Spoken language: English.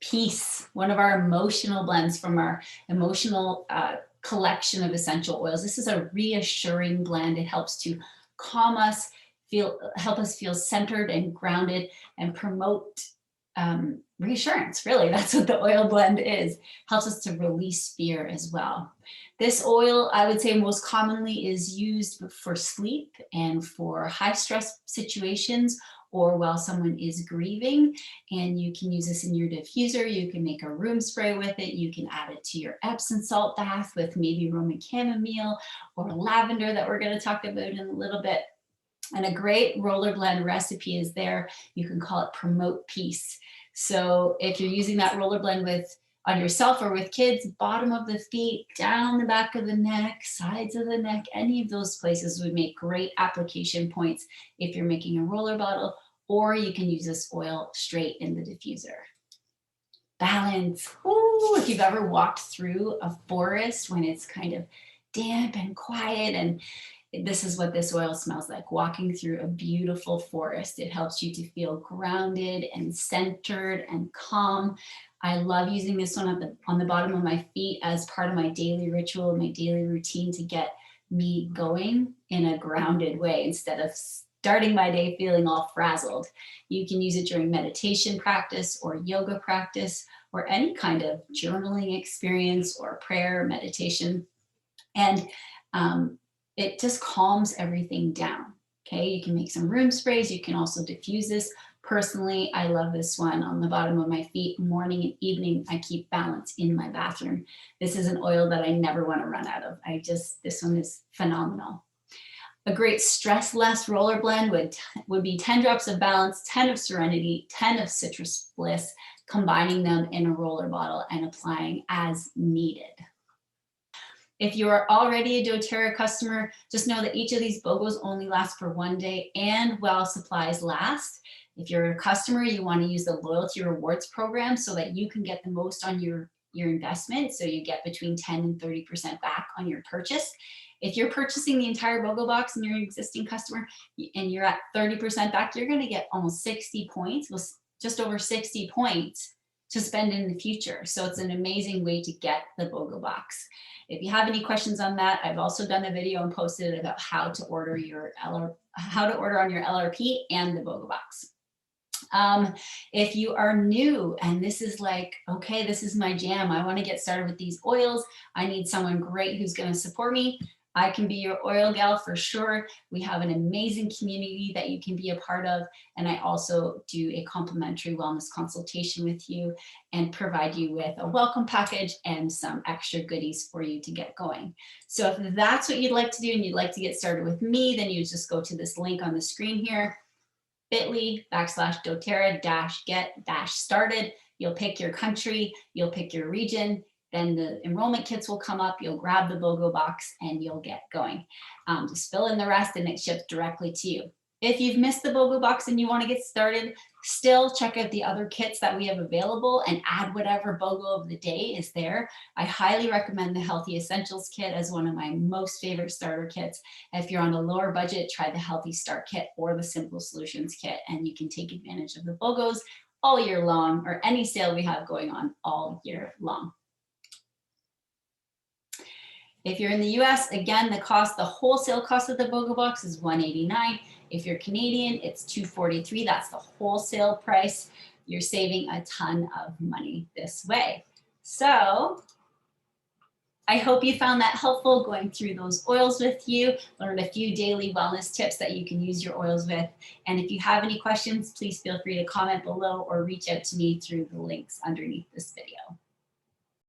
Peace, one of our emotional blends from our emotional collection of essential oils. This is a reassuring blend. It helps to calm us, help us feel centered and grounded, and promote reassurance. Really, that's what the oil blend is. Helps us to release fear as well. This oil, I would say, most commonly is used for sleep and for high stress situations, or while someone is grieving. And you can use this in your diffuser. You can make a room spray with it. You can add it to your Epsom salt bath with maybe Roman chamomile or lavender that we're going to talk about in a little bit. And a great roller blend recipe is there. You can call it Promote Peace. So if you're using that roller blend on yourself or with kids, bottom of the feet, down the back of the neck, sides of the neck, any of those places would make great application points if you're making a roller bottle, or you can use this oil straight in the diffuser. Balance. Ooh, if you've ever walked through a forest when it's kind of damp and quiet, and this is what this oil smells like, walking through a beautiful forest. It helps you to feel grounded and centered and calm. I love using this one on the bottom of my feet as part of my daily ritual, my daily routine, to get me going in a grounded way instead of starting my day feeling all frazzled. You can use it during meditation practice or yoga practice or any kind of journaling experience or prayer, meditation. And it just calms everything down. Okay, you can make some room sprays. You can also diffuse this. Personally, I love this one on the bottom of my feet, morning and evening. I keep balance in my bathroom. This is an oil that I never want to run out of. This one is phenomenal. A great stress less roller blend would be 10 drops of balance, 10 of serenity, 10 of citrus bliss, combining them in a roller bottle and applying as needed. If you are already a doTERRA customer, just know that each of these BOGOs only last for 1 day and while supplies last. If you're a customer, you want to use the loyalty rewards program so that you can get the most on your investment. So you get between 10 and 30% back on your purchase. If you're purchasing the entire BOGO box and you're an existing customer and you're at 30% back, you're going to get almost 60 points, just over 60 points to spend in the future. So it's an amazing way to get the BOGO box. If you have any questions on that, I've also done a video and posted it about how to order on your LRP and the BOGO box. If you are new and this is like, okay, this is my jam, I want to get started with these oils, I need someone great who's going to support me, I can be your oil gal for sure. We have an amazing community that you can be a part of. And I also do a complimentary wellness consultation with you and provide you with a welcome package and some extra goodies for you to get going. So if that's what you'd like to do and you'd like to get started with me, then you just go to this link on the screen here, bit.ly/doTERRA-get-started. You'll pick your country, you'll pick your region, then the enrollment kits will come up, you'll grab the BOGO box and you'll get going. Just fill in the rest and it ships directly to you. If you've missed the BOGO box and you want to get started, still check out the other kits that we have available and add whatever BOGO of the day is there. I highly recommend the Healthy Essentials kit as one of my most favorite starter kits. If you're on a lower budget, try the Healthy Start kit or the Simple Solutions kit, and you can take advantage of the BOGOs all year long, or any sale we have going on all year long. If you're in the US, again, the wholesale cost of the BOGO box is $189. If you're Canadian, it's $243. That's the wholesale price. You're saving a ton of money this way. So I hope you found that helpful, going through those oils with you, learned a few daily wellness tips that you can use your oils with. And if you have any questions, please feel free to comment below or reach out to me through the links underneath this video.